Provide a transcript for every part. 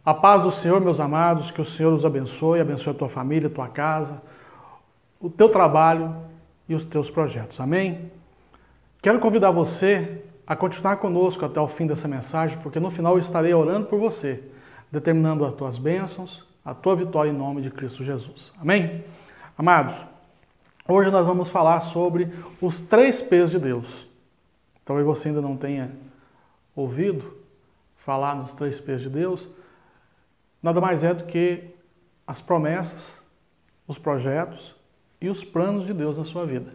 A paz do Senhor, meus amados, que o Senhor os abençoe, abençoe a tua família, a tua casa, o teu trabalho e os teus projetos. Amém? Quero convidar você a continuar conosco até o fim dessa mensagem, porque no final eu estarei orando por você, determinando as tuas bênçãos, a tua vitória em nome de Cristo Jesus. Amém? Amados, hoje nós vamos falar sobre os 3 P's de Deus. Talvez você ainda não tenha ouvido falar nos 3 P's de Deus. Nada mais é do que as promessas, os projetos e os planos de Deus na sua vida.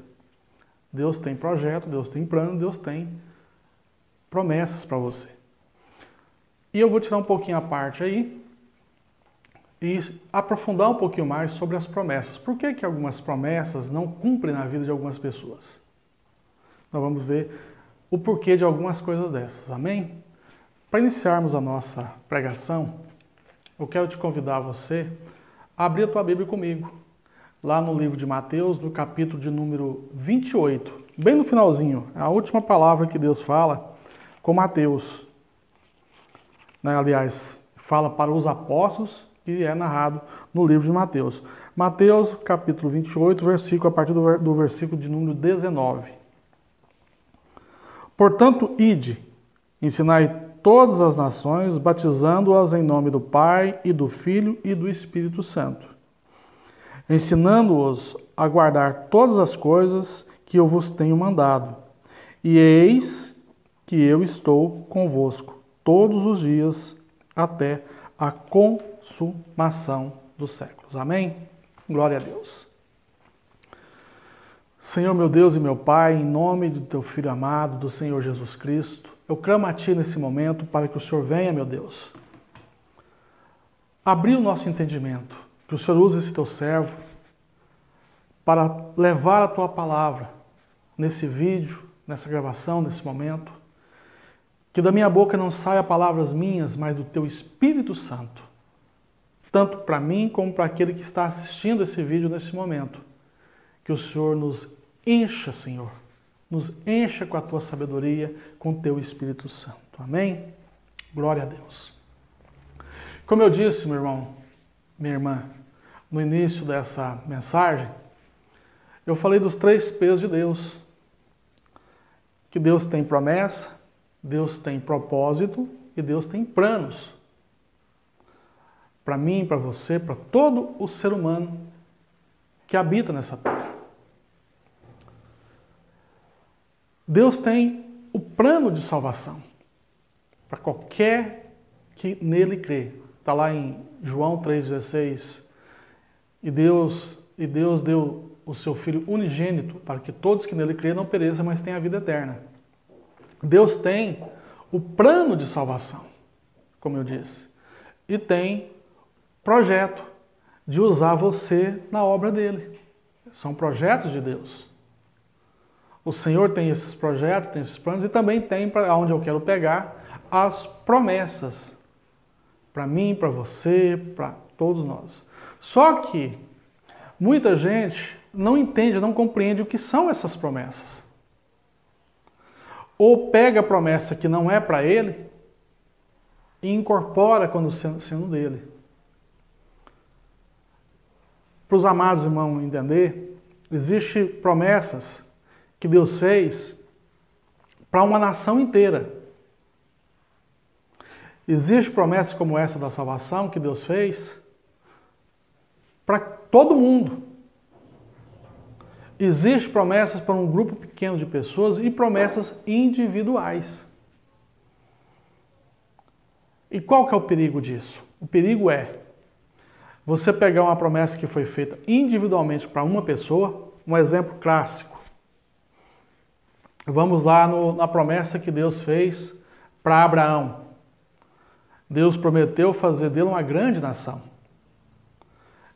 Deus tem projeto, Deus tem plano, Deus tem promessas para você. E eu vou tirar um pouquinho a parte aí e aprofundar um pouquinho mais sobre as promessas. Por que que algumas promessas não cumprem na vida de algumas pessoas? Nós vamos ver o porquê de algumas coisas dessas, amém? Para iniciarmos a nossa pregação, eu quero te convidar você a abrir a tua Bíblia comigo, lá no livro de Mateus, no capítulo de número 28, bem no finalzinho, a última palavra que Deus fala com Mateus. Aliás, fala para os apóstolos e é narrado no livro de Mateus. Mateus, capítulo 28, versículo, a partir do versículo de número 19. Portanto, ide, ensinai todas as nações, batizando-as em nome do Pai e do Filho e do Espírito Santo, ensinando-os a guardar todas as coisas que eu vos tenho mandado. E eis que eu estou convosco todos os dias até a consumação dos séculos. Amém? Glória a Deus. Senhor, meu Deus e meu Pai, em nome do teu Filho amado, do Senhor Jesus Cristo, eu clamo a Ti nesse momento para que o Senhor venha, meu Deus, abrir o nosso entendimento, que o Senhor use esse teu servo para levar a Tua palavra nesse vídeo, nessa gravação, nesse momento, que da minha boca não saia palavras minhas, mas do Teu Espírito Santo, tanto para mim como para aquele que está assistindo esse vídeo nesse momento, que o Senhor nos encha, Senhor, nos encha com a Tua sabedoria, com o Teu Espírito Santo. Amém? Glória a Deus. Como eu disse, meu irmão, minha irmã, no início dessa mensagem, eu falei dos 3 P's de Deus. Que Deus tem promessa, Deus tem propósito e Deus tem planos. Para mim, para você, para todo o ser humano que habita nessa terra. Deus tem o plano de salvação para qualquer que nele crê. Está lá em João 3,16. E Deus deu o seu Filho unigênito para que todos que nele crê não pereçam, mas tenham a vida eterna. Deus tem o plano de salvação, como eu disse. E tem projeto de usar você na obra dele. São projetos de Deus. O Senhor tem esses projetos, tem esses planos e também tem, para onde eu quero pegar, as promessas. Para mim, para você, para todos nós. Só que muita gente não entende, não compreende o que são essas promessas. Ou pega a promessa que não é para ele e incorpora quando sendo dele. Para os amados irmãos entender, existem promessas que Deus fez para uma nação inteira. Existe promessas como essa da salvação que Deus fez para todo mundo. Existem promessas para um grupo pequeno de pessoas e promessas individuais. E qual que é o perigo disso? O perigo é você pegar uma promessa que foi feita individualmente para uma pessoa, um exemplo clássico. Vamos lá na promessa que Deus fez para Abraão. Deus prometeu fazer dele uma grande nação.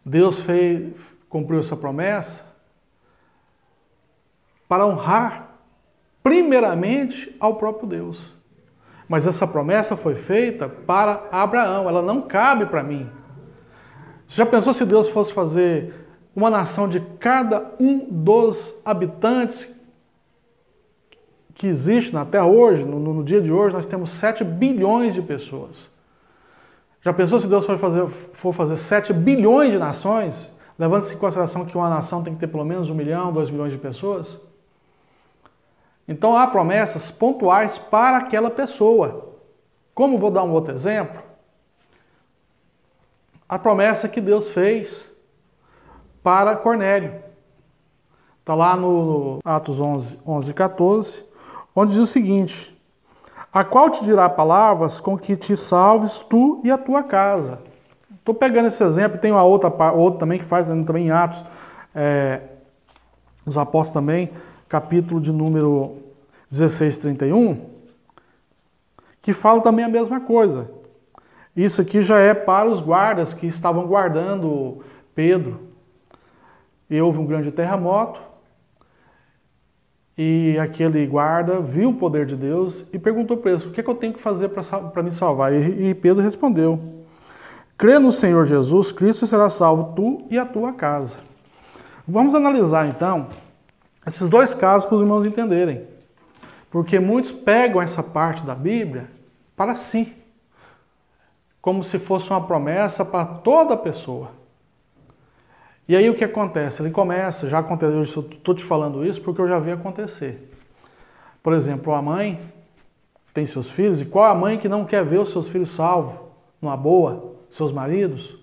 Deus cumpriu essa promessa para honrar primeiramente ao próprio Deus. Mas essa promessa foi feita para Abraão, ela não cabe para mim. Você já pensou se Deus fosse fazer uma nação de cada um dos habitantes que existe na Terra hoje, no dia de hoje, nós temos 7 bilhões de pessoas. Já pensou se Deus for fazer 7 bilhões de nações, levando-se em consideração que uma nação tem que ter pelo menos 1 milhão, 2 milhões de pessoas? Então há promessas pontuais para aquela pessoa. Como vou dar um outro exemplo? A promessa que Deus fez para Cornélio. Está lá no Atos 11, 14, onde diz o seguinte: a qual te dirá palavras com que te salves tu e a tua casa. Estou pegando esse exemplo, tem uma outra também que faz também em Atos, os apóstolos também, capítulo de número 16, 31, que fala também a mesma coisa. Isso aqui já é para os guardas que estavam guardando Pedro. E houve um grande terremoto, e aquele guarda viu o poder de Deus e perguntou para eles: o que eu tenho que fazer para me salvar? E Pedro respondeu: crê no Senhor Jesus Cristo e serás salvo tu e a tua casa. Vamos analisar então esses dois casos para os irmãos entenderem. Porque muitos pegam essa parte da Bíblia para si, como se fosse uma promessa para toda pessoa. E aí o que acontece? Ele começa, já aconteceu, eu estou te falando isso porque eu já vi acontecer. Por exemplo, a mãe tem seus filhos, e qual a mãe que não quer ver os seus filhos salvos, numa boa, seus maridos?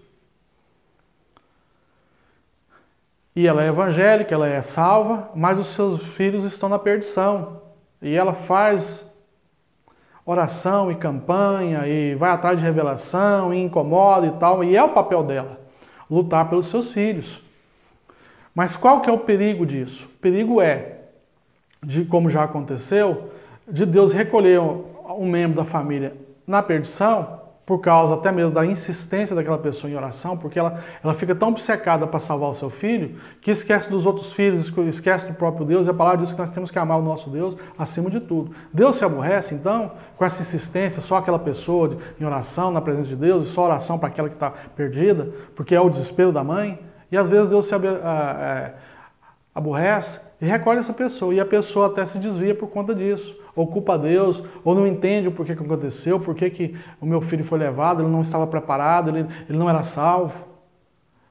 E ela é evangélica, ela é salva, mas os seus filhos estão na perdição. E ela faz oração e campanha, e vai atrás de revelação, e incomoda e tal, e é o papel dela, lutar pelos seus filhos. Mas qual que é o perigo disso? O perigo é, como já aconteceu, de Deus recolher um membro da família na perdição, por causa até mesmo da insistência daquela pessoa em oração, porque ela fica tão obcecada para salvar o seu filho, que esquece dos outros filhos, esquece do próprio Deus, e a palavra diz que nós temos que amar o nosso Deus acima de tudo. Deus se aborrece, então, com essa insistência, só aquela pessoa em oração, na presença de Deus, e só oração para aquela que está perdida, porque é o desespero da mãe, e às vezes Deus se aborrece e recolhe essa pessoa, e a pessoa até se desvia por conta disso, ou culpa Deus, ou não entende o porquê que aconteceu, porquê que o meu filho foi levado, ele não estava preparado, ele não era salvo.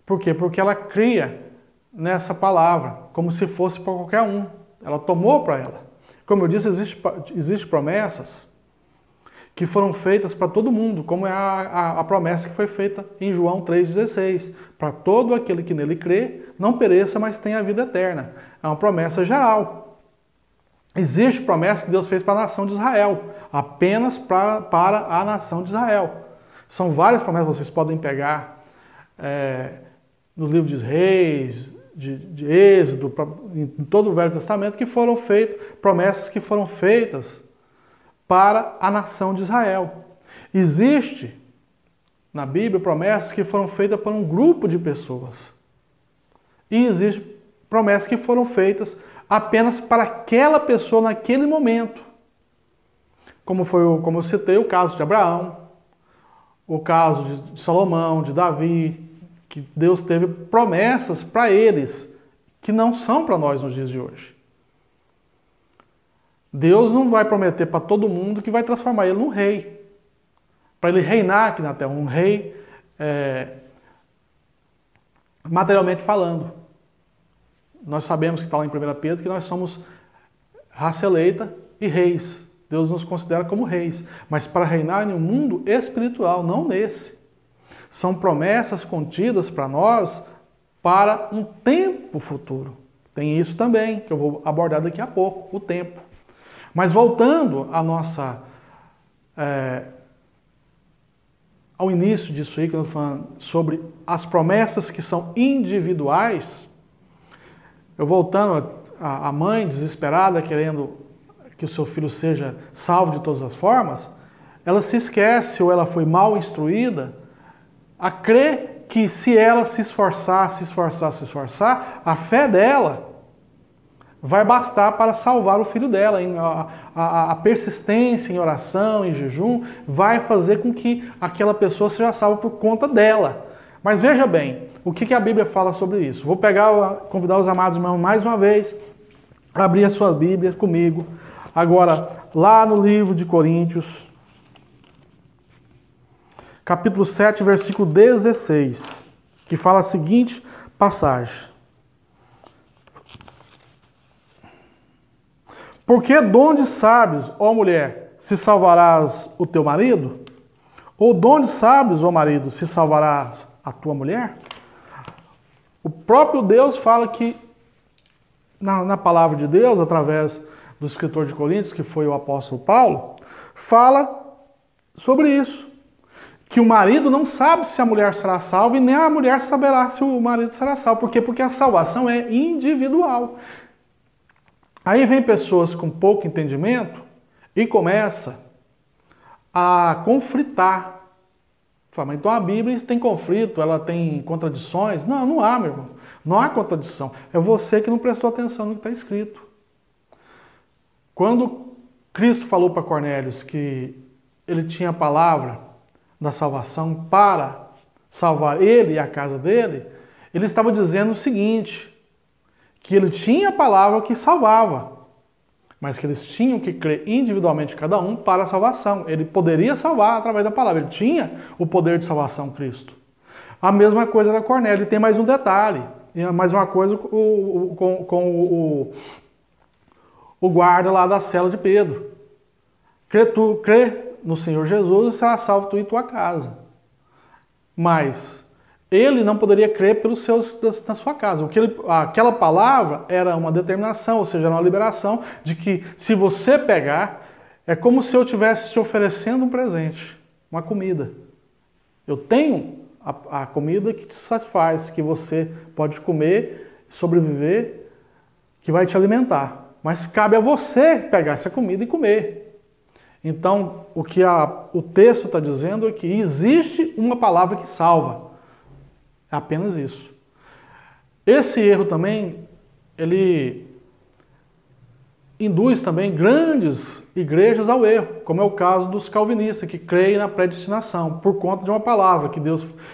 Por quê? Porque ela cria nessa palavra, como se fosse para qualquer um. Ela tomou para ela. Como eu disse, existem promessas que foram feitas para todo mundo, como é a promessa que foi feita em João 3,16. Para todo aquele que nele crê, não pereça, mas tenha a vida eterna. É uma promessa geral. Existe promessa que Deus fez para a nação de Israel, apenas para a nação de Israel. São várias promessas que vocês podem pegar no livro de Reis, de Êxodo, em todo o Velho Testamento, que foram feitas, promessas que foram feitas para a nação de Israel. Existe na Bíblia promessas que foram feitas para um grupo de pessoas. E existe promessas que foram feitas apenas para aquela pessoa naquele momento. Como eu citei, o caso de Abraão, o caso de Salomão, de Davi, que Deus teve promessas para eles, que não são para nós nos dias de hoje. Deus não vai prometer para todo mundo que vai transformar ele num rei, para ele reinar aqui na terra, um rei materialmente falando. Nós sabemos que está lá em 1 Pedro que nós somos raça eleita e reis. Deus nos considera como reis, mas para reinar em um mundo espiritual, não nesse. São promessas contidas para nós para um tempo futuro. Tem isso também, que eu vou abordar daqui a pouco, o tempo. Mas voltando ao início disso aí, que eu estou falando sobre as promessas que são individuais, eu voltando a mãe desesperada, querendo que o seu filho seja salvo de todas as formas, ela se esquece, ou ela foi mal instruída, a crer que se ela se esforçar, a fé dela vai bastar para salvar o filho dela. A persistência em oração, em jejum, vai fazer com que aquela pessoa seja salva por conta dela. Mas veja bem, o que a Bíblia fala sobre isso? Vou convidar os amados irmãos mais uma vez a abrir a sua Bíblia comigo. Agora, lá no livro de Coríntios, capítulo 7, versículo 16, que fala a seguinte passagem. Porque donde sabes, ó mulher, se salvarás o teu marido? Ou donde sabes, ó marido, se salvarás a tua mulher? O próprio Deus fala que, na palavra de Deus, através do escritor de Coríntios, que foi o apóstolo Paulo, fala sobre isso. Que o marido não sabe se a mulher será salva e nem a mulher saberá se o marido será salvo. Por quê? Porque a salvação é individual. Aí vem pessoas com pouco entendimento e começa a conflitar. Fala, então a Bíblia tem conflito, ela tem contradições? Não, não há, meu irmão. Não há contradição. É você que não prestou atenção no que está escrito. Quando Cristo falou para Cornélios que ele tinha a palavra da salvação para salvar ele e a casa dele, ele estava dizendo o seguinte, que ele tinha a palavra que salvava, mas que eles tinham que crer individualmente cada um para a salvação. Ele poderia salvar através da palavra, ele tinha o poder de salvação, Cristo. A mesma coisa da Cornélio, e tem mais um detalhe, e mais uma coisa com o guarda lá da cela de Pedro. Crê no Senhor Jesus e será salvo tu e tua casa. Mas ele não poderia crer pelos seus na sua casa. Aquela palavra era uma determinação, ou seja, era uma liberação de que se você pegar, é como se eu estivesse te oferecendo um presente, uma comida. Eu tenho a comida que te satisfaz, que você pode comer, sobreviver, que vai te alimentar. Mas cabe a você pegar essa comida e comer. Então, o que o texto está dizendo é que existe uma palavra que salva. É apenas isso. Esse erro também, ele induz também grandes igrejas ao erro, como é o caso dos calvinistas, que creem na predestinação, por conta de uma palavra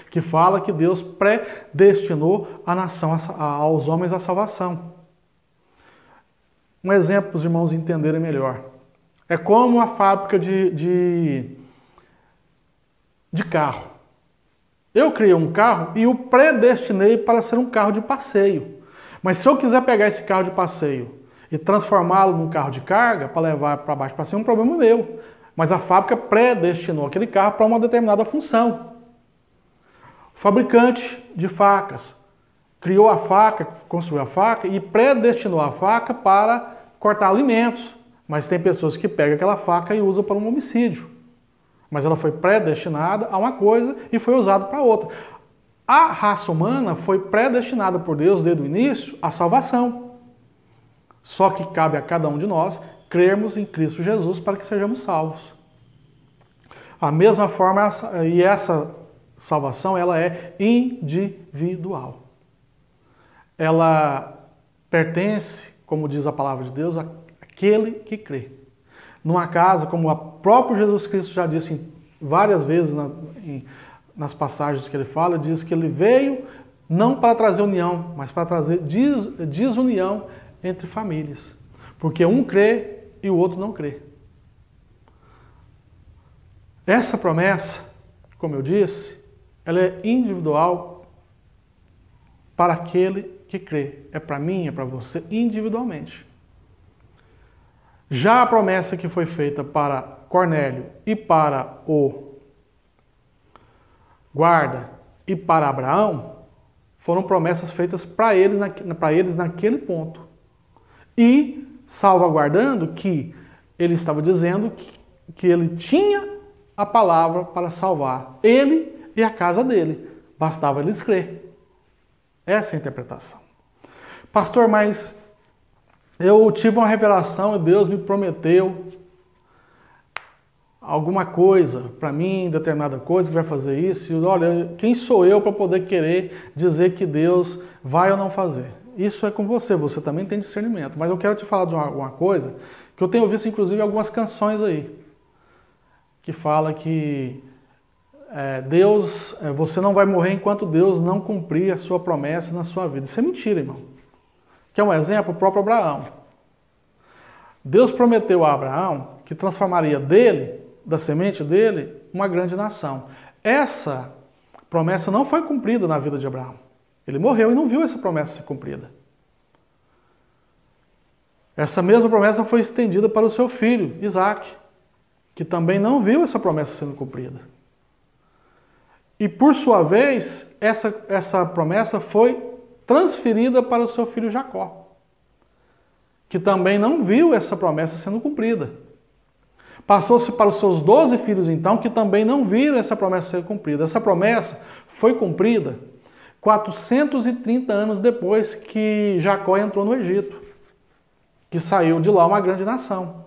que fala que Deus predestinou a nação, aos homens a salvação. Um exemplo para os irmãos entenderem melhor. É como uma fábrica de carro. Eu criei um carro e o predestinei para ser um carro de passeio. Mas se eu quiser pegar esse carro de passeio e transformá-lo num carro de carga para levar para baixo de passeio, é um problema meu. Mas a fábrica predestinou aquele carro para uma determinada função. O fabricante de facas criou a faca, construiu a faca e predestinou a faca para cortar alimentos. Mas tem pessoas que pegam aquela faca e usam para um homicídio. Mas ela foi predestinada a uma coisa e foi usada para outra. A raça humana foi predestinada por Deus desde o início à salvação. Só que cabe a cada um de nós crermos em Cristo Jesus para que sejamos salvos. A mesma forma, e essa salvação, ela é individual. Ela pertence, como diz a palavra de Deus, àquele que crê. Numa casa, como o próprio Jesus Cristo já disse várias vezes nas passagens que ele fala, diz que ele veio não para trazer união, mas para trazer desunião entre famílias. Porque um crê e o outro não crê. Essa promessa, como eu disse, ela é individual para aquele que crê. É para mim, é para você, individualmente. Já a promessa que foi feita para Cornélio e para o guarda e para Abraão, foram promessas feitas para eles naquele ponto. E salvaguardando que ele estava dizendo que ele tinha a palavra para salvar ele e a casa dele. Bastava eles crer. Essa é a interpretação. Pastor, mas eu tive uma revelação e Deus me prometeu alguma coisa para mim, determinada coisa que vai fazer isso. E olha, quem sou eu para poder querer dizer que Deus vai ou não fazer? Isso é com você, você também tem discernimento. Mas eu quero te falar de uma coisa que eu tenho visto inclusive algumas canções aí, que fala que você não vai morrer enquanto Deus não cumprir a sua promessa na sua vida. Isso é mentira, irmão. Quer um exemplo? O próprio Abraão. Deus prometeu a Abraão que transformaria dele, da semente dele, uma grande nação. Essa promessa não foi cumprida na vida de Abraão. Ele morreu e não viu essa promessa ser cumprida. Essa mesma promessa foi estendida para o seu filho, Isaac, que também não viu essa promessa sendo cumprida. E por sua vez, essa promessa foi transferida para o seu filho Jacó, que também não viu essa promessa sendo cumprida. Passou-se para os seus 12 filhos, então, que também não viram essa promessa ser cumprida. Essa promessa foi cumprida 430 anos depois que Jacó entrou no Egito, que saiu de lá uma grande nação.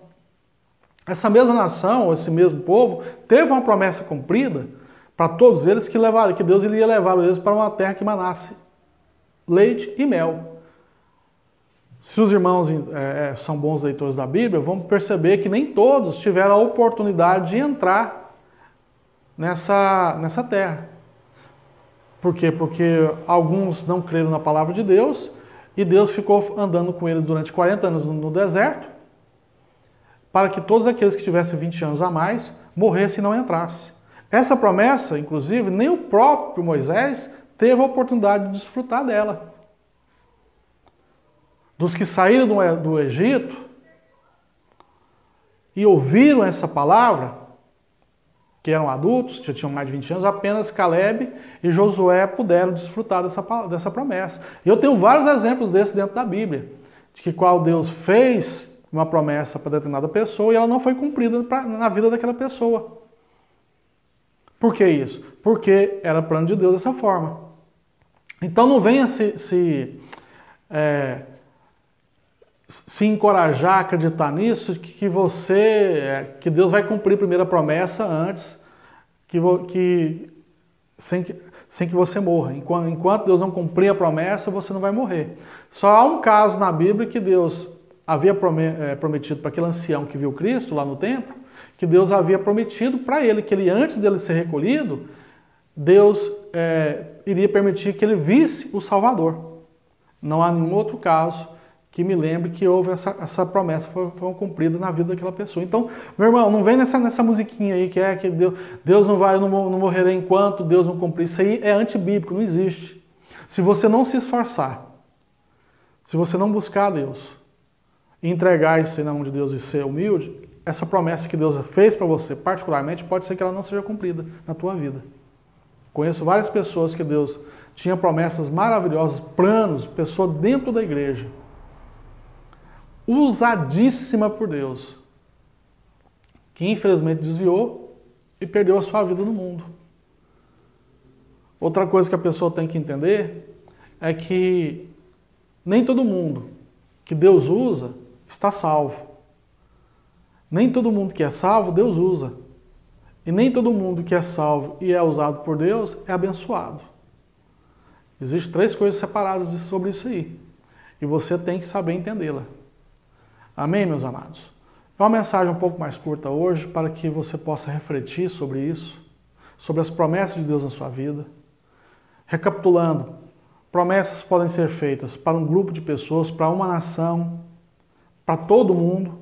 Essa mesma nação, esse mesmo povo, teve uma promessa cumprida para todos eles que Deus iria levar eles para uma terra que manasse leite e mel. Se os irmãos são bons leitores da Bíblia, vão perceber que nem todos tiveram a oportunidade de entrar nessa terra. Por quê? Porque alguns não creram na palavra de Deus e Deus ficou andando com eles durante 40 anos no deserto para que todos aqueles que tivessem 20 anos a mais morressem e não entrassem. Essa promessa, inclusive, nem o próprio Moisés teve a oportunidade de desfrutar dela. Dos que saíram do Egito e ouviram essa palavra, que eram adultos, que já tinham mais de 20 anos, apenas Caleb e Josué puderam desfrutar dessa promessa. E eu tenho vários exemplos desses dentro da Bíblia, de que qual Deus fez uma promessa para determinada pessoa e ela não foi cumprida na vida daquela pessoa. Por que isso? Porque era plano de Deus dessa forma. Então não venha se encorajar a acreditar nisso, que Deus vai cumprir a primeira promessa antes, sem que você morra. Enquanto Deus não cumprir a promessa, você não vai morrer. Só há um caso na Bíblia que Deus havia prometido para aquele ancião que viu Cristo lá no templo, que Deus havia prometido para ele, que antes dele ser recolhido, Deus iria permitir que ele visse o Salvador. Não há nenhum outro caso que me lembre que houve essa promessa foi cumprida na vida daquela pessoa. Então, meu irmão, não vem nessa musiquinha aí que Deus não vai, eu não morrerei enquanto Deus não cumprir. Isso aí é antibíblico, não existe. Se você não se esforçar, se você não buscar a Deus, e entregar isso aí na mão de Deus e ser humilde, essa promessa que Deus fez para você, particularmente, pode ser que ela não seja cumprida na tua vida. Conheço várias pessoas que Deus tinha promessas maravilhosas, planos, pessoa dentro da igreja, usadíssima por Deus, que infelizmente desviou e perdeu a sua vida no mundo. Outra coisa que a pessoa tem que entender é que nem todo mundo que Deus usa está salvo. Nem todo mundo que é salvo, Deus usa. E nem todo mundo que é salvo e é usado por Deus é abençoado. Existem 3 coisas separadas sobre isso aí. E você tem que saber entendê-la. Amém, meus amados? É uma mensagem um pouco mais curta hoje para que você possa refletir sobre isso, sobre as promessas de Deus na sua vida. Recapitulando, promessas podem ser feitas para um grupo de pessoas, para uma nação, para todo mundo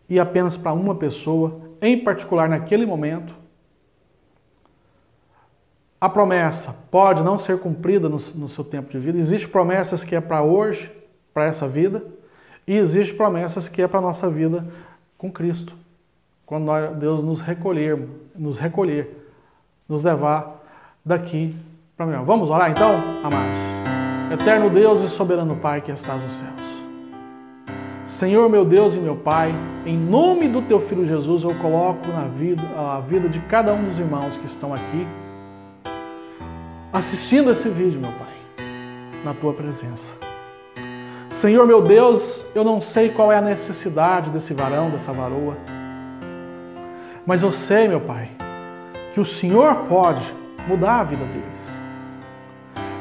e apenas para uma pessoa, em particular naquele momento. A promessa pode não ser cumprida no seu tempo de vida. Existem promessas que é para hoje, para essa vida, e existem promessas que é para a nossa vida com Cristo. Quando Deus nos recolher, nos levar daqui para mim. Vamos orar então, amados? Eterno Deus e soberano Pai que estás nos céus. Senhor, meu Deus e meu Pai, em nome do Teu Filho Jesus, eu coloco a vida de cada um dos irmãos que estão aqui, assistindo esse vídeo, meu Pai, na Tua presença. Senhor, meu Deus, eu não sei qual é a necessidade desse varão, dessa varoa, mas eu sei, meu Pai, que o Senhor pode mudar a vida deles.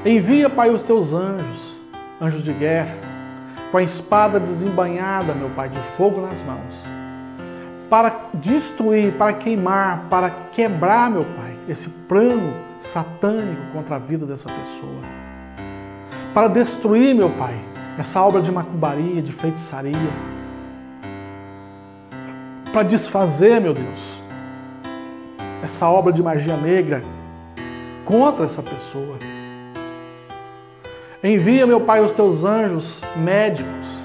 Envia, Pai, os Teus anjos, anjos de guerra, com a espada desembainhada, meu Pai, de fogo nas mãos, para destruir, para queimar, para quebrar, meu Pai, esse plano satânico contra a vida dessa pessoa. Para destruir, meu Pai, essa obra de macumbaria, de feitiçaria. Para desfazer, meu Deus, essa obra de magia negra contra essa pessoa. Envia, meu Pai, os teus anjos médicos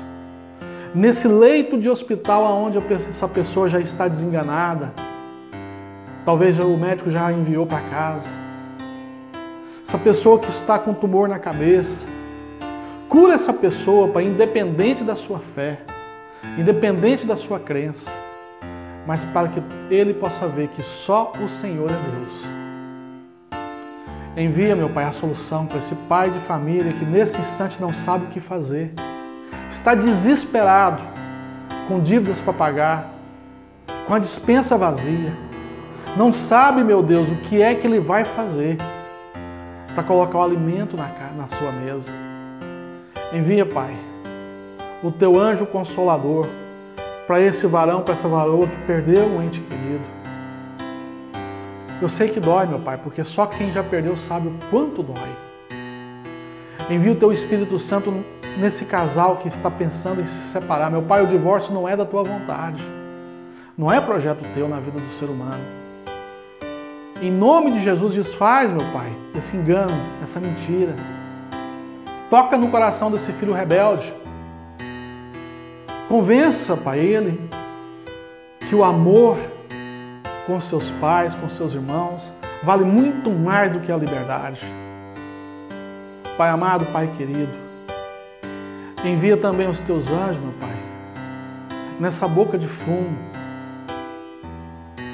nesse leito de hospital onde essa pessoa já está desenganada. Talvez o médico já a enviou para casa. Essa pessoa que está com tumor na cabeça. Cura essa pessoa, Pai, independente da sua fé, independente da sua crença, mas para que ele possa ver que só o Senhor é Deus. Envia, meu Pai, a solução para esse pai de família que nesse instante não sabe o que fazer. Está desesperado, com dívidas para pagar, com a despensa vazia. Não sabe, meu Deus, o que é que ele vai fazer para colocar o alimento na sua mesa. Envia, Pai, o teu anjo consolador para esse varão, para essa varoa que perdeu um ente querido. Eu sei que dói, meu Pai, porque só quem já perdeu sabe o quanto dói. Envia o teu Espírito Santo nesse casal que está pensando em se separar. Meu Pai, o divórcio não é da tua vontade. Não é projeto teu na vida do ser humano. Em nome de Jesus, desfaz, meu Pai, esse engano, essa mentira. Toca no coração desse filho rebelde. Convença, Pai, ele que o amor com seus pais, com seus irmãos, vale muito mais do que a liberdade. Pai amado, Pai querido, envia também os teus anjos, meu Pai, nessa boca de fumo,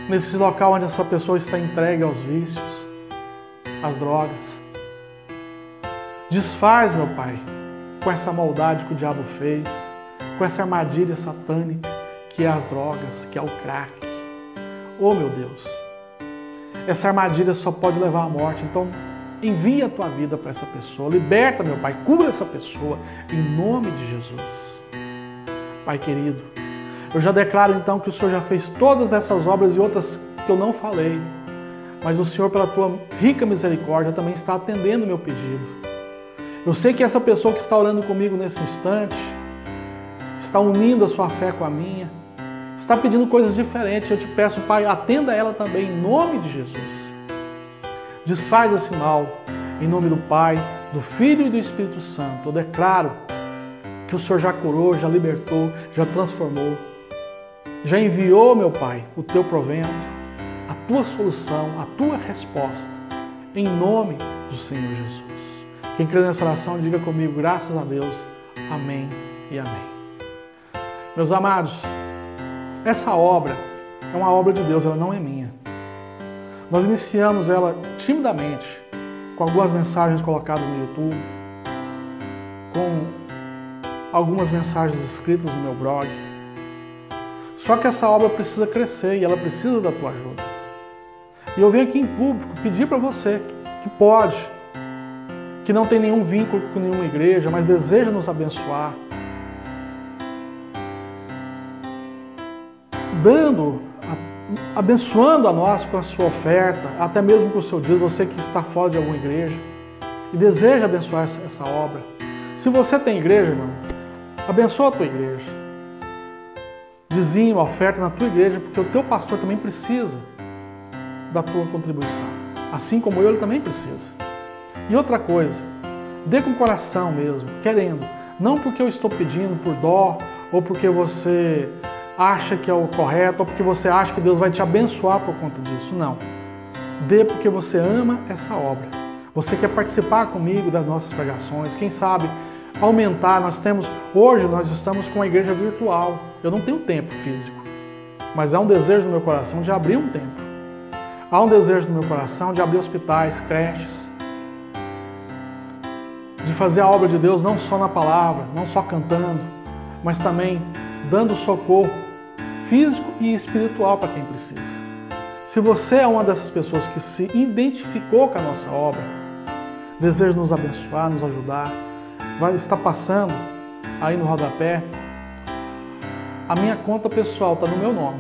nesse local onde essa pessoa está entregue aos vícios, às drogas. Desfaz, meu Pai, com essa maldade que o diabo fez, com essa armadilha satânica que é as drogas, que é o crack. Oh, meu Deus, essa armadilha só pode levar à morte. Então, envia a tua vida para essa pessoa. Liberta, meu Pai, cura essa pessoa, em nome de Jesus. Pai querido, eu já declaro então que o Senhor já fez todas essas obras e outras que eu não falei. Mas o Senhor, pela tua rica misericórdia, também está atendendo o meu pedido. Eu sei que essa pessoa que está orando comigo nesse instante está unindo a sua fé com a minha, está pedindo coisas diferentes. Eu te peço, Pai, atenda ela também, em nome de Jesus. Desfaz esse mal, em nome do Pai, do Filho e do Espírito Santo. Eu declaro que o Senhor já curou, já libertou, já transformou, já enviou, meu Pai, o teu provento, a tua solução, a tua resposta, em nome do Senhor Jesus. Quem crê nessa oração, diga comigo, graças a Deus, amém e amém. Meus amados, essa obra é uma obra de Deus, ela não é minha. Nós iniciamos ela timidamente, com algumas mensagens colocadas no YouTube, com algumas mensagens escritas no meu blog. Só que essa obra precisa crescer e ela precisa da tua ajuda. E eu venho aqui em público pedir para você que pode, que não tem nenhum vínculo com nenhuma igreja, mas deseja nos abençoar, abençoando a nós com a sua oferta, até mesmo com o seu dízimo, você que está fora de alguma igreja e deseja abençoar essa obra. Se você tem igreja, irmão, abençoa a tua igreja. Dizima, oferta na tua igreja, porque o teu pastor também precisa da tua contribuição. Assim como eu, ele também precisa. E outra coisa, dê com o coração mesmo, querendo. Não porque eu estou pedindo por dó, ou porque você acha que é o correto, ou porque você acha que Deus vai te abençoar por conta disso. Não. Dê porque você ama essa obra. Você quer participar comigo das nossas pregações, quem sabe aumentar. Hoje nós estamos com uma igreja virtual. Eu não tenho tempo físico, mas há um desejo no meu coração de abrir um templo. Há um desejo no meu coração de abrir hospitais, creches, de fazer a obra de Deus não só na palavra, não só cantando, mas também dando socorro físico e espiritual para quem precisa. Se você é uma dessas pessoas que se identificou com a nossa obra, deseja nos abençoar, nos ajudar, vai estar passando aí no rodapé. A minha conta pessoal está no meu nome.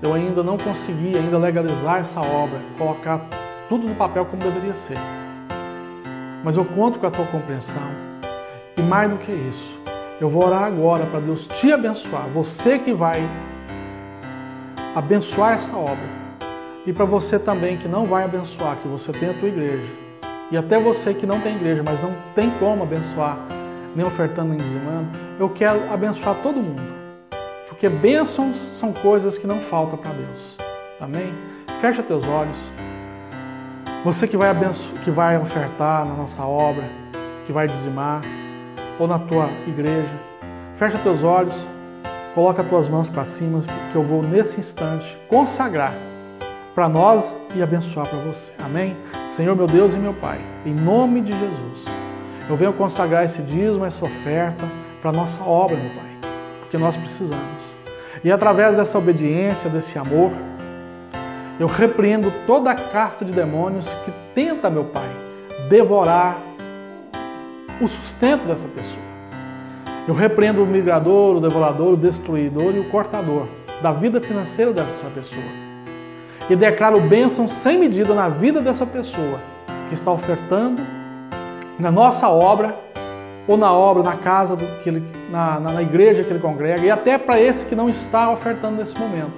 eu ainda não consegui ainda legalizar essa obra, colocar tudo no papel como deveria ser. Mas eu conto com a tua compreensão. E mais do que isso, eu vou orar agora para Deus te abençoar. Você que vai abençoar essa obra. E para você também que não vai abençoar, que você tem a tua igreja. E até você que não tem igreja, mas não tem como abençoar, nem ofertando, nem dizimando, eu quero abençoar todo mundo. Porque bênçãos são coisas que não faltam para Deus. Amém? Fecha teus olhos. Você que vai ofertar na nossa obra, que vai dizimar, ou na tua igreja, fecha teus olhos, coloca as tuas mãos para cima, que eu vou nesse instante consagrar para nós e abençoar para você. Amém? Senhor, meu Deus e meu Pai, em nome de Jesus, eu venho consagrar esse dízimo, essa oferta para a nossa obra, meu Pai, porque nós precisamos. E através dessa obediência, desse amor, eu repreendo toda a casta de demônios que tenta, meu Pai, devorar o sustento dessa pessoa. Eu repreendo o migrador, o devorador, o destruidor e o cortador da vida financeira dessa pessoa. E declaro bênção sem medida na vida dessa pessoa que está ofertando na nossa obra, ou na obra, na casa, na igreja que ele congrega, e até para esse que não está ofertando nesse momento.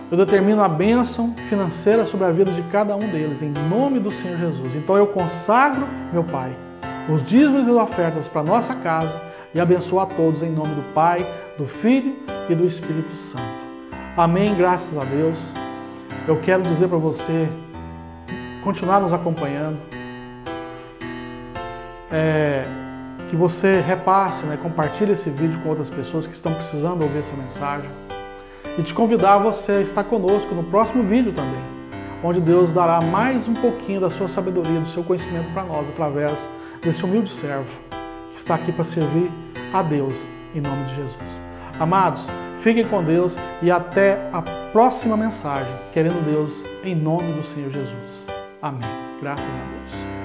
Eu determino a bênção financeira sobre a vida de cada um deles, em nome do Senhor Jesus. Então eu consagro, meu Pai, os dízimos e as ofertas para a nossa casa e abençoo a todos em nome do Pai, do Filho e do Espírito Santo. Amém, graças a Deus. Eu quero dizer para você continuar nos acompanhando, que você repasse, compartilhe esse vídeo com outras pessoas que estão precisando ouvir essa mensagem. E te convidar a você a estar conosco no próximo vídeo também, onde Deus dará mais um pouquinho da sua sabedoria, do seu conhecimento para nós, através desse humilde servo que está aqui para servir a Deus, em nome de Jesus. Amados, fiquem com Deus e até a próxima mensagem, querendo Deus, em nome do Senhor Jesus. Amém. Graças a Deus.